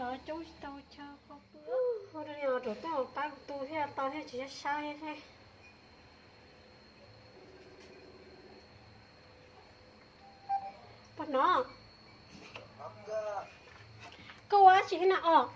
giờ chú tao cho có bữa hôm nay giờ tụi tao ba tôi thế tao thế chỉ sao hết thế bắt nó câu á chỉ nào ở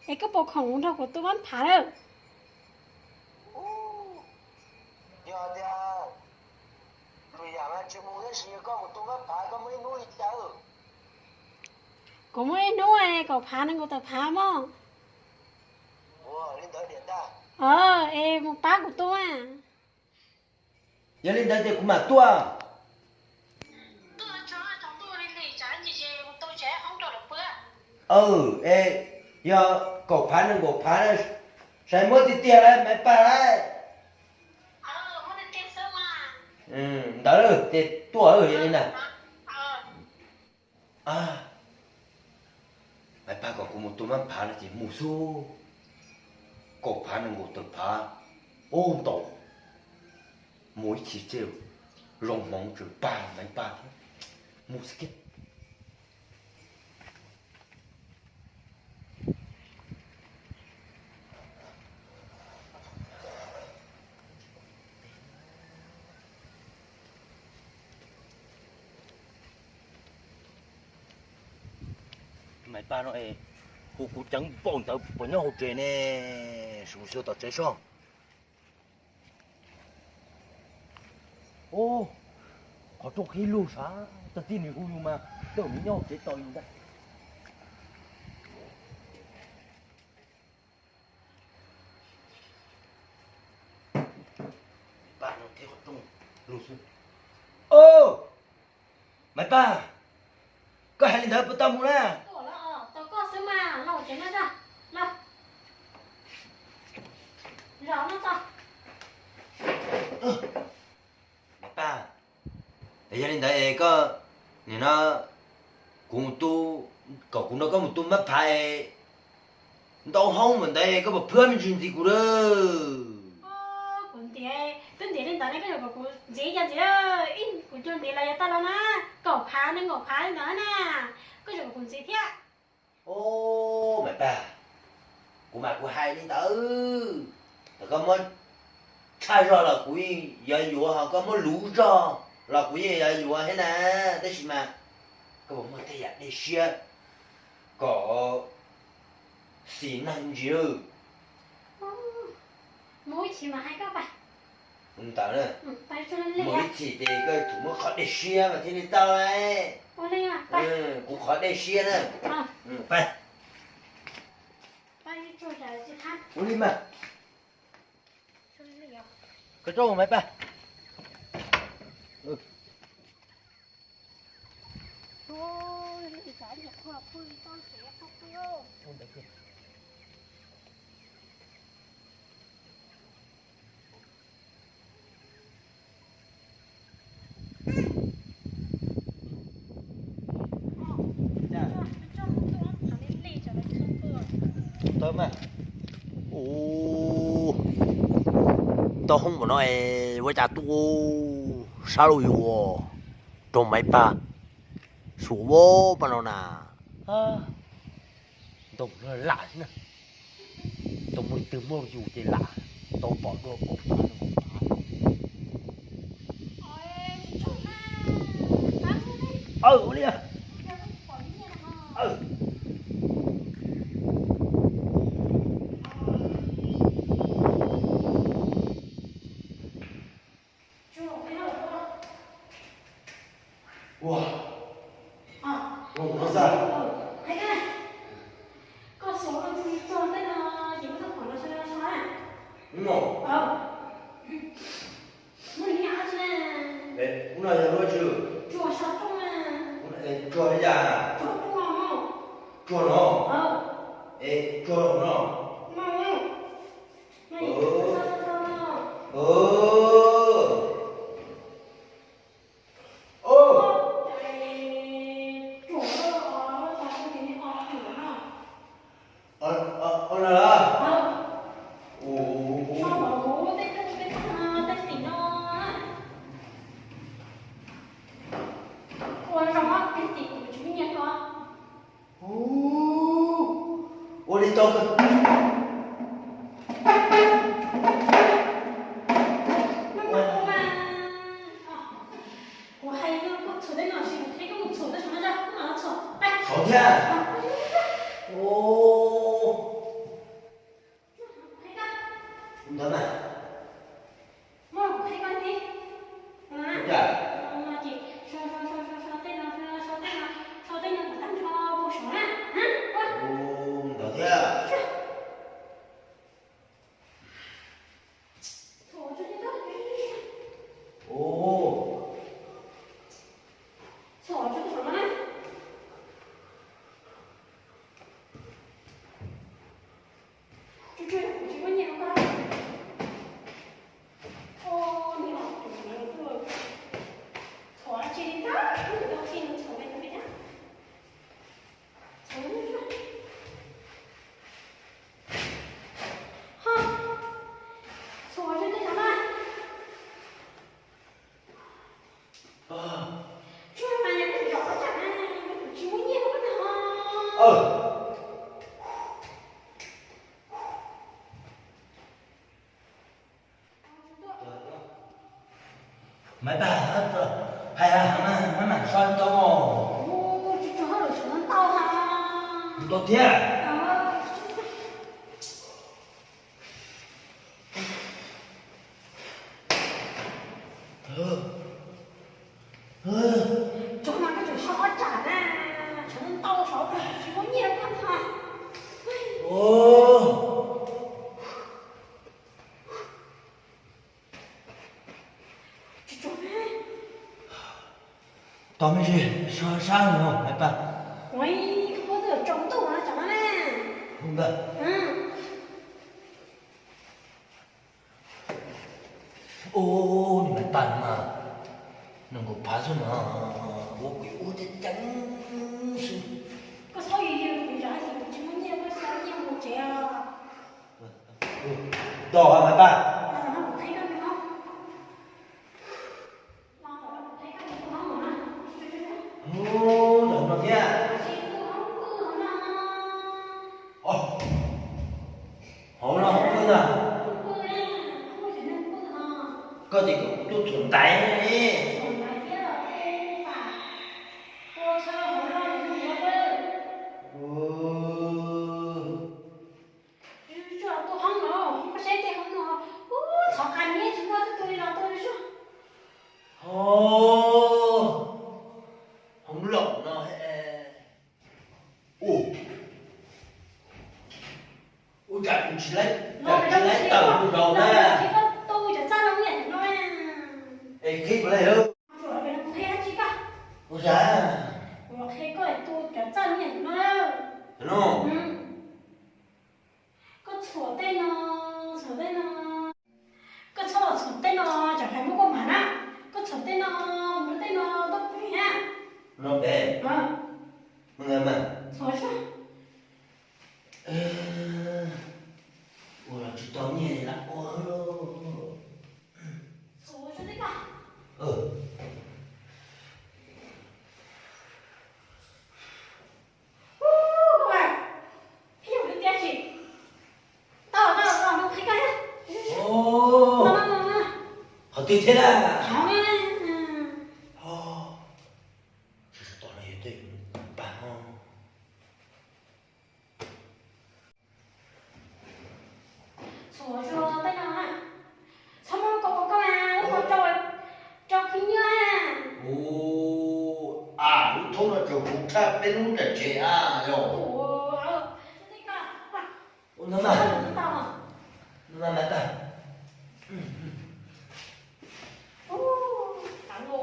cái bộ khổng đâu của tôi vẫn phá được có mấy nuôi này có phá nên có tập phá mà em một bác của tôi à giờ lên đây thì cũng mà tua tôi cho chồng tôi đi nghỉ trả gì tôi trẻ không cho được bữa giờ cổ phá nên cổ phá nên sai mất thì tiền đấy mày pa đấy mất đi tiền sớm mà đó rồi thì tua ở vậy nè mày pa có một tụiมันphá là chỉ mù su cổ phá nên cổ tập phá ôn tổ mỗi chỉ treo rồng mong chữ ba mấy ba mù skip mày ba nó cô chẳng bọn tao bọn nhau học nè sung sướng tao chơi xong có trong khi lưu xá tao tin thì nhưng mà tao mới nhau chơi tao như vậy ba nó theo trong lưu xứ mày ba có hai lần thở bắt tao muốn nè tao có sớm mà lâu chuyện nó ra lâu rõ nó to mày ba để gia đình đấy có nên nó cũng tu cậu cũng nó có một tu mất phải đâu không mình đây có một phương chuyện gì cũng được cũng thế tính thế nên tao này cái này cũng dễ dàng dễ in cũng chuyện thế là tao lo na cậu phá nữa nè cái chuyện cũng dễ thế mày ba của mày của hai đi tử có mới sai rồi là của giờ vừa họ có mới lũ ra là của giờ vừa thế nè đấy gì mà có một mới thấy đi xia có xí năng dữ mỗi chỉ mà hai các bạn không tao nữa bay cho lên mỗi chỉ thì cái thủ mới khó để xia mà thế thì tao ấy lên mà bay cũng khó để xia nữa bay bay cho ra chứ ha đi mà cái chỗ mày ba thôi đi trả nhập khoa thôi tao sẽ không tiêu tôm à tao không có nói với cha tu sao rồi trong mấy ba số bố bao lâu nà tao nó lạ thế nè tao muốn từ mơ dù thì lạ tao bỏ đồ cổ phá đi à wow nó ra hay cái này có số nó chui cho tên chỉ có thằng khoảng nó chơi nó xóa đúng không nó đi nhá chứ nè đấy cũng là rồi chứ chùa sao không à chùa hay già chùa không ngỏ chùa nó chùa nó nhiên thôi. Ô đi to cơ. Ủa hay nó có thử đấy nào chị thấy có một thử đấy chúng nó ra cũng là nó thử. Đây. Sáu thế à? Ô. Thấy không? Đúng rồi. Mơ, thấy con gì? Đúng rồi. Mà chị so tên nó của tăng cho bộ số à? Hả? Ô, đó thế à? Thử cho đi thôi. Ô. Thử cho cái số này. Chú có nhiều không? Ô, đi nào, chú này rồi. Thử là chị đi đó. Đầu tiên nó thử bên cái đó. Thử đi. Ha. Thử cho cái số này. Chú mà nhà cái rõ chẳng à. Chú có nhiều cái nào. Mấy bà hết rồi. Hay là mấy mảng xoay to mồ. Ô, chú hỏi là chú nó to hả? Tốt thế à? Chú mà cái chú sợ chả nè. Chú nó to sợ rồi, chú có nhiều con hả? Ô. Chú này. Tao mới gì? Sao không? Mấy bà. Ôi, không có được trống tủ nó chẳng nè. Không được. Ô,你们蛋嘛，能够爬什么？我鬼我的真是。 Có sao gì đâu, chú trả gì, chú có nhiều có sao nhiều một trẻ. Đỏ hả mấy bà? Nó không thấy đâu nữa không? Nó không thấy đâu nữa không hả? Ô, đỏ nó thế à? Chị tôi không cứ hả nó. Ồ. Hổ nó không cứ à? Không cứ nè, không có chuyện không cứ hả? Có thì tôi thuận tay đi. Còn lại kia là cô bà. Cô sao hổ nó không có cơ. Chứ tôi không nữa, không có xét thì không nữa. Thọ hành nhé, chúng ta tôi là tôi chứ. Ô. Không lộn nó hết. Ồ. Ôi trời, chỉ lấy tờ đầu ra. Thì có tôi chẳng sao đâu nhận đâu à. Ê, khi mà lấy đâu? Rồi bây giờ cũng thế chứ cả. Ôi trời. Rồi thế có để tôi chẳng sao nhận đâu đâu. Đúng không? Có sửa tên nó. Có sửa tên nó chẳng phải mua con bản á. Có sửa tên nó tốt phải ha. Nó đẹp. Nghe mà. Sửa chứ. Ôi là chỉ tao nhẹ lắm. Sửa cho thế cả. Các bạn. Ví dụ như kia chị. Tao đâu thấy cái á. Ồ. Họ tuyệt thế à? Không á. Tao này tuyệt bà không? Sửa cho tên nào á. Sao mà có mà nó còn cho khí nhựa à. Ồ. À, lúc thông là chỗ cũng chắc bên lúc là trẻ à. Ủa, thế cả. Ôi nó mà. Nó tao à. Nó mà ta. Alo.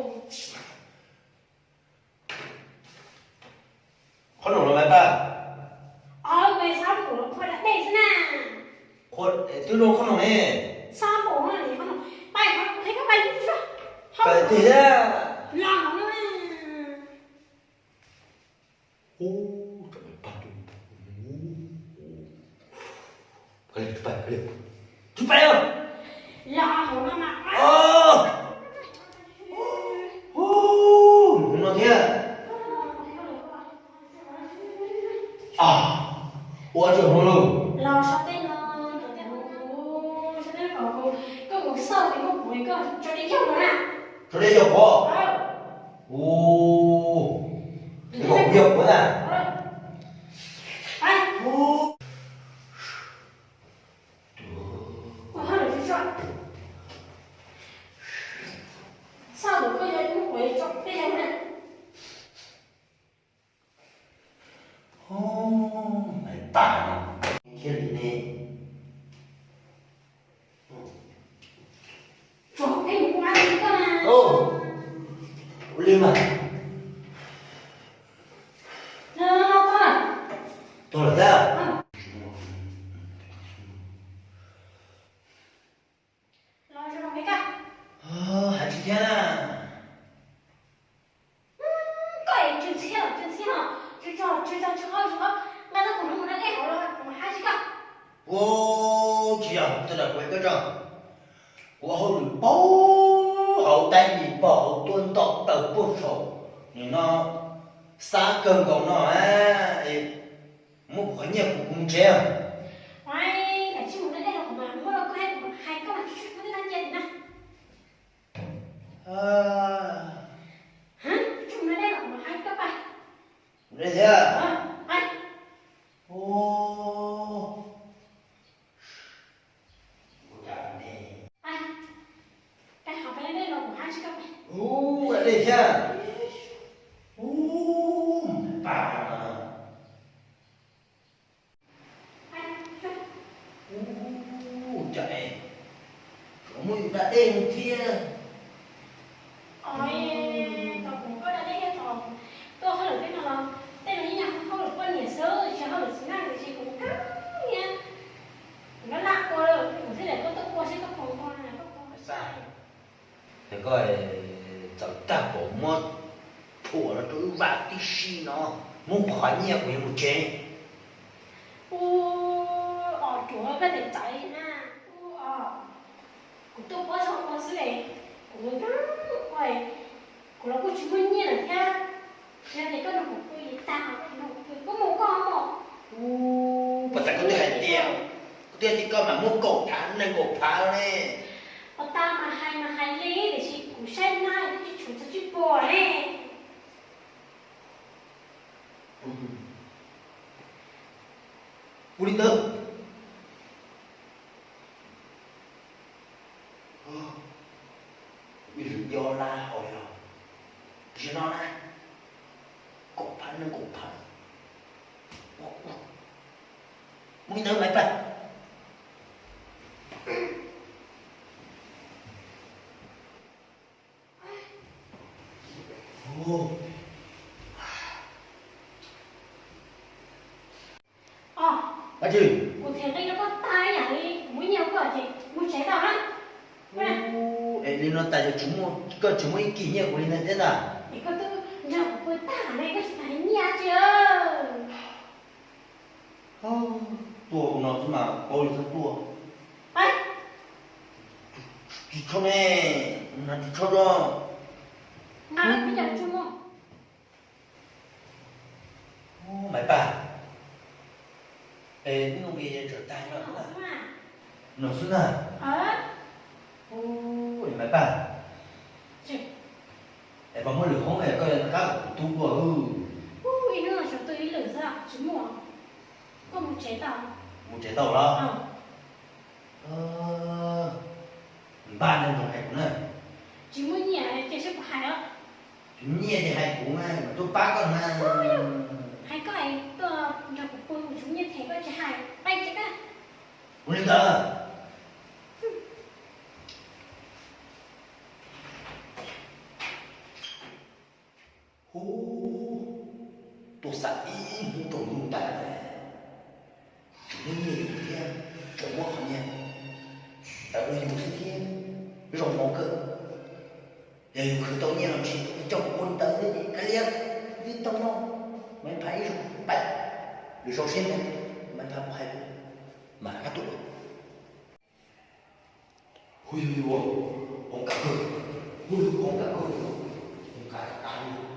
Con nổ nó ta. Về sao của nó phải đã để thế nào. Con, tôi đâu con nổ nè. Sao của nó để con bay nó thấy các bay chưa? Phải thế à? Là nó mà. Ô, trời ơi, bà tôi. Cái này, chụp bay không? Là nó mà. Ô, nó thế à? à ủa chưa không luôn lo sao tên nó rồi thì nó sao tên nó có một sau thì có một cái cho đi theo nó nè cho đây dọc có ô cái cục dọc nữa nè ai ô hơi được chưa sao được có gì cũng quậy cho đi theo nè ô mày tàn cái gì nè trời em cũng ăn gì cơ mà ô Liêm à nó tôi là sao lo cho nó mấy cái hả chị Thiên à cái chân chứ mà nó cũng không nói cái hậu đâu mà hai chứ cả ô chị à tôi đã quên cái rồi của hậu bố hậu tay gì bỏ tuân tộc tàu vô sổ thì nó xa cơn của nó á một khoản nhiều cũng treo ngoài cái chứ một cái hậu mà mua đâu có hai cái mà chút cái đang chơi nè hả chút nó đây là một hai cái bài đây thế à ai ô ai cái học bên đây là một hai cái bài ô đây thế à ô bà ô chạy mũi đã đen kia ôi tao cũng có đã đấy thôi tôi hơi được cái nào tên là như nhau không được quan niệm sớ chỉ hơi được sinh năng thì chị cũng cắt nha nó lạc qua rồi cũng thế để có tôi qua sẽ có phòng con này có con sao thế coi cháu ta bỏ mất thua nó tôi vác tí xì nó muốn khỏi nhiều của một chế chúa cái để chạy nha của tôi có trong con sứ này của người ta quay của nó có chúng mình nhiên là nha nên thì có được một cái tao có một con một bà ta có thể hành tiền có tiền thì con mà mua cổ thán này cổ phá này ta mà hay lý để chị cũng xem na để chị chủ cho chị bò này Bùi đi tơ bây giờ do la hỏi rồi chứ nó này cổ phán nó cổ phán bùi tơ mày bà bà chứ cụ thể đây nó có tai à đi muốn nhiều cơ chị muốn cháy tao đó em đi nó tại cho chúng một cơ chúng một kỷ niệm của linh thế nào thì có tư nhờ của ta này có phải nhà chưa tua của nó chứ mà ôi sao tua ấy chị cho nè nó chị cho rồi mà bây giờ chung không mày bà ê nó bị trở tay nó nó xuống à ôi mày bà ê bà mới lửa không hề coi là các tu của ý nó là cho tôi ý lửa ra chứ mùa có một chế tàu một trái tàu đó ba nên một hạnh này chỉ muốn nhà cái sức hai đó chúng nhiên thì hạnh cũng ngay mà tôi bác còn mà hai cái tôi nhà của tôi của chúng như thế có chỉ hai tay chứ cả Linh tơ tôi sợ ý muốn tôi muốn tài nên nhiều kia trong quốc không nha ở đây một cái kia rồi một cơ đều khởi tố nhau chỉ trong quân tới cái liếc đi tông không mấy phải rồi bạch rồi xin đấy mấy phải một hai mà các tụi ui ui ui ông cả cười ui ông cả cười ông cả cười